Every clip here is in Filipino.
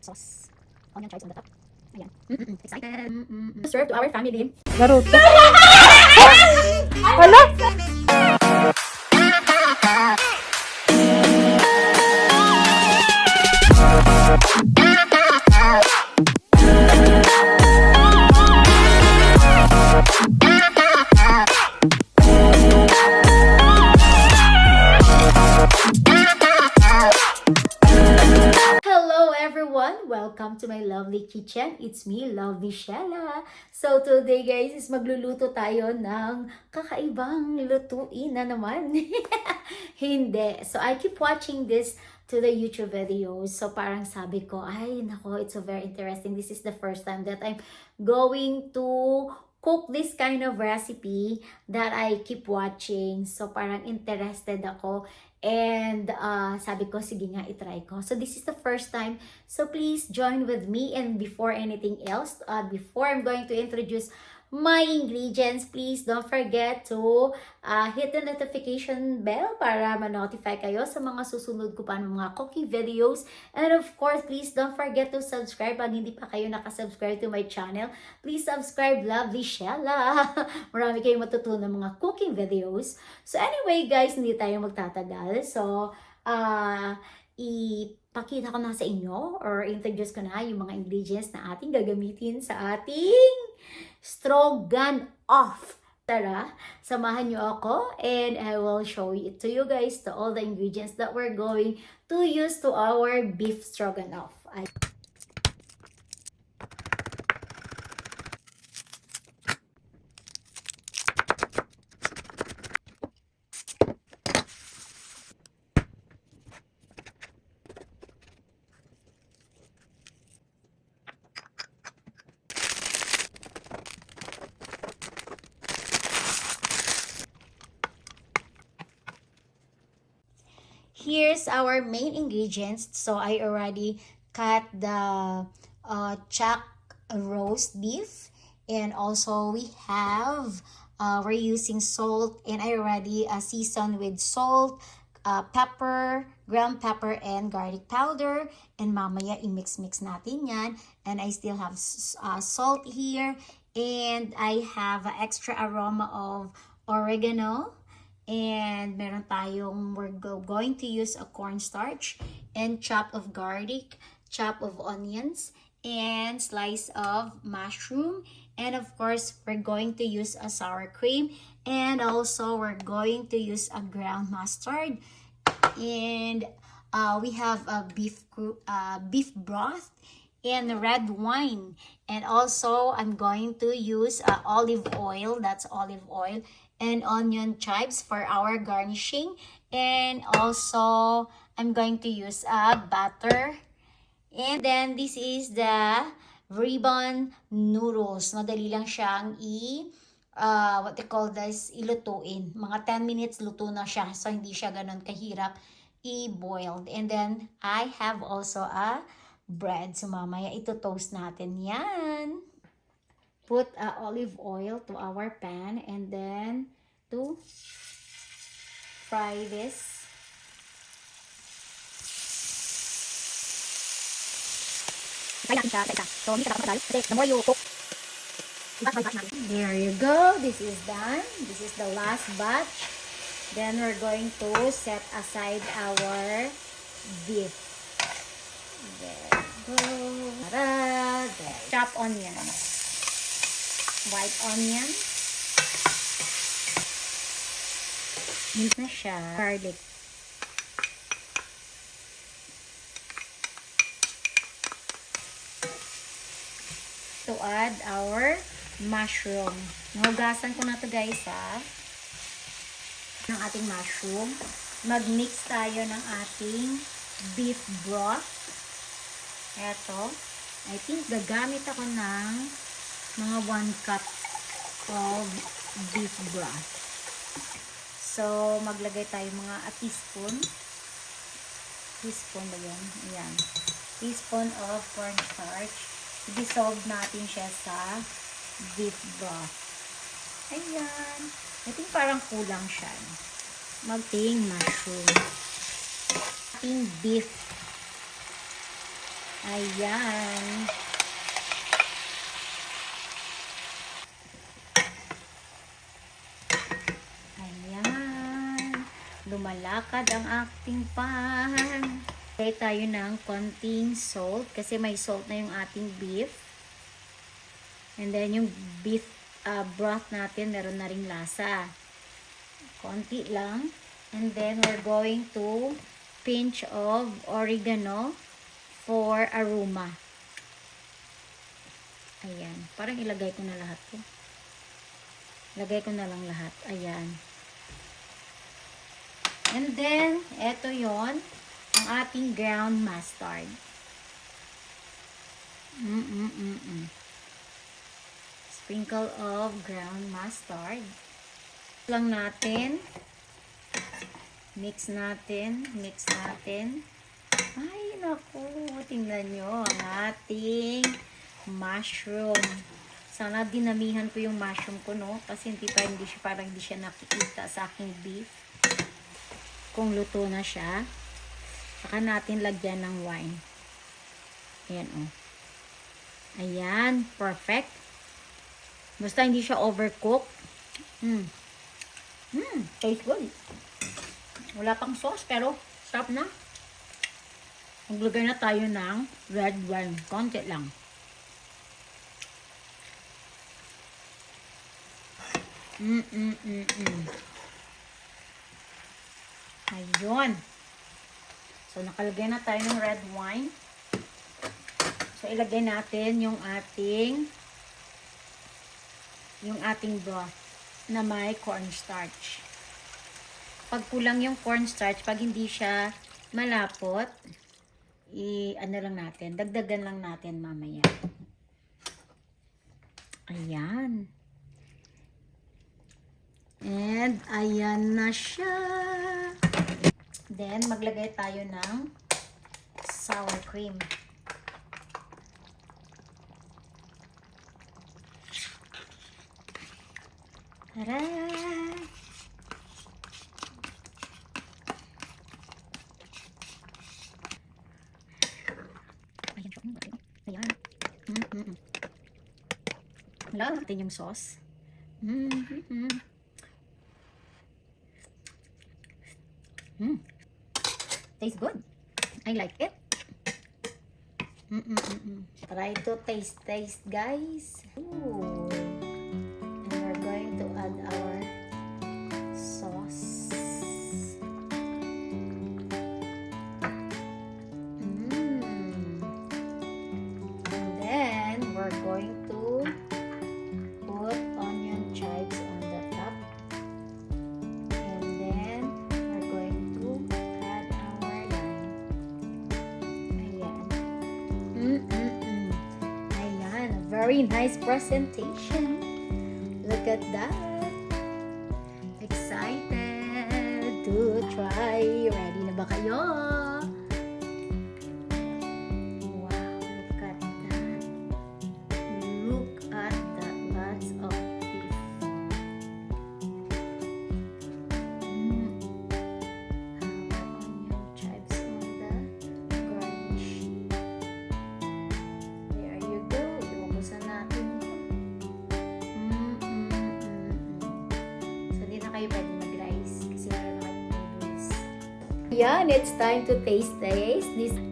sauce. Onion chives on the top. Ayan. Excited. Serve to our family. Naruto. Hala! Hello everyone! Welcome to my lovely kitchen. It's me, Lovely Shella. So today guys is magluluto tayo ng kakaibang lutuin na naman. Hindi. So I keep watching this to the YouTube videos. So parang sabi ko, ay nako, it's so very interesting. This is the first time that I'm going to cook this kind of recipe that I keep watching. So parang interested ako. And sabi ko, sige nga, itry ko. So this is the first time. So please join with me. And before anything else, before I'm going to introduce my ingredients, please don't forget to hit the notification bell para ma-notify kayo sa mga susunod ko pa ng mga cooking videos. And of course, please don't forget to subscribe. Pag hindi pa kayo nakasubscribe to my channel, please subscribe, Lovely Shella. Marami kayong matutunan ng mga cooking videos. So anyway guys, hindi tayo magtatagal. So, ipakita ko na sa inyo or introduce ko na yung mga ingredients na ating gagamitin sa ating stroganoff. Tara, samahan nyo ako and I will show it to you guys to all the ingredients that we're going to use to our beef stroganoff. Here's our main ingredients. So I already cut the chuck roast beef, and also we have we're using salt, and I already seasoned with salt, pepper, ground pepper, and garlic powder. And mamaya i-mix natin yan. And I still have salt here, and I have extra aroma of oregano. And meron tayong, we're going to use a cornstarch and chop of garlic, chop of onions, and slice of mushroom. And of course, we're going to use a sour cream. And also, we're going to use a ground mustard. And we have a beef broth and red wine. And also, I'm going to use olive oil. That's olive oil. And onion chives for our garnishing. And also, I'm going to use butter. And then, this is the ribbon noodles. Madali lang siyang what they call this, ilutuin. Mga 10 minutes luto na siya. So, hindi siya ganun kahirap i-boiled. And then, I have also a bread. So, mamaya ito toast natin yan. Put olive oil to our pan and then to fry this. Fry natin siya sa isa. So, hindi siya nakapatagal kasi the more you cook, there you go. This is done. This is the last batch. Then we're going to set aside our beef. There you go. There. Chop onions. White onion. Mint na siya. Garlic. To add our mushroom. Nahugasan ko na to guys ng ating mushroom. Mag-mix tayo ng ating beef broth. Eto. I think gagamit ako ng mga 1 cup of beef broth. So, maglagay tayo mga a teaspoon. Teaspoon ba yan? Ayan. Teaspoon of cornstarch. I-dissolve natin siya sa beef broth. Ayan. I think parang kulang siya. Magting mushroom. Ating beef. Ayan. Ayan. Lumalakad ang ating pan. Lagay tayo ng konting salt kasi may salt na yung ating beef. And then yung beef broth natin meron na ring lasa. Konti lang. And then we're going to pinch of oregano for aroma. Ayan. Parang ilagay ko na lahat to. Lagay ko na lang lahat. Ayan. And then, eto yon ang ating ground mustard. Sprinkle of ground mustard. Lang natin. Mix natin. Mix natin. Ay, naku. Tingnan nyo ang ating mushroom. Sana dinamihan ko yung mushroom ko, no? Kasi parang hindi siya nakikita sa aking beef. Kung luto na siya, saka natin lagyan ng wine. Ayan, oh. Ayan, perfect. Basta hindi siya overcook. Taste good. Wala pang sauce, pero sarap na. Maglagay na tayo ng red wine. Konti lang. Ayun. So, nakalagay na tayo ng red wine. So, ilagay natin yung ating broth na may cornstarch. Pag kulang yung cornstarch, pag hindi siya malapot, dagdagan lang natin mamaya. Ayan. And, ayan na siya. Then, maglagay tayo ng sour cream. Tara! Ayan. Wala natin yung sauce. Tastes good. I like it. Try to taste guys. Ooh. And we're going to add our sauce. And then we're going to put onion chives on the top. And then we're going to add our lime. Ayan. Ayan. A very nice presentation. Look at that. Excited to try. Ready na ba kayo? Wow, look at that. Look at that. Lots of beef. Onion chives on the garnish. There you go. Iwakusan natin ito. So, di na kayo pwede mag-rice kasi meron na kayong noodles. Yan, it's time to taste.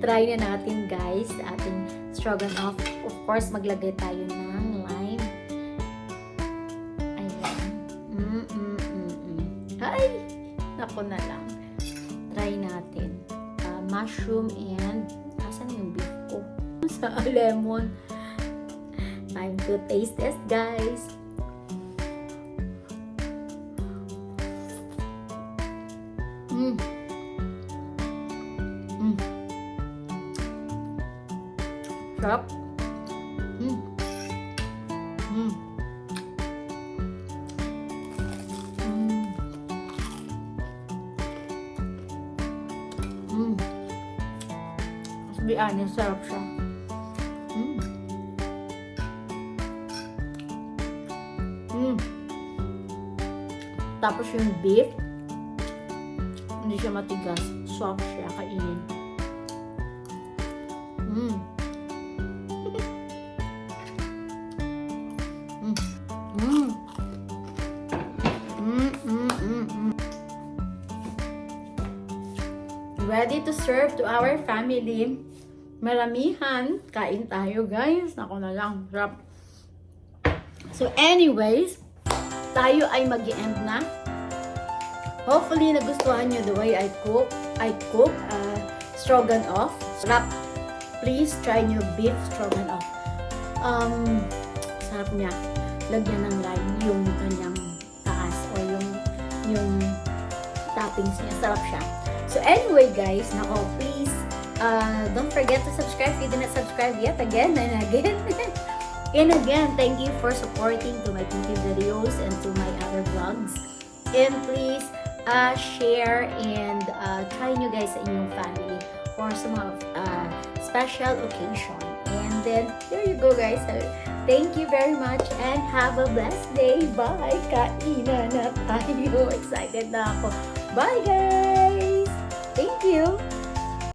Try na natin guys, ating stroganoff. Of course, maglagay tayo ng lime. Ayan. Ay! Naku na lang. Try natin. Mushroom and asan yung beef ko? Sa lemon. Time to taste this guys. Sarap. Mas bianin, sarap siya. Tapos yung beef, hindi siya matigas. Soft siya, kainin. ready to serve to our family. Maramihan. Kain tayo, guys. Nako na lang. Sarap. So anyways, tayo ay mag-end na. Hopefully, nagustuhan nyo the way I cook stroganoff. Sarap. Please try nyo beef stroganoff. Sarap niya. Lagyan ng lime yung kanyang taas o yung toppings niya. Sarap siya. So anyway guys, nako, please don't forget to subscribe if you did not subscribe yet again and again. And again, thank you for supporting to my cooking videos and to my other vlogs. And please share and try nyo guys sa inyong family for some special occasion. And then, there you go guys. Thank you very much and have a blessed day. Bye! Kainan na tayo. Excited na ako. Bye guys! Thank you!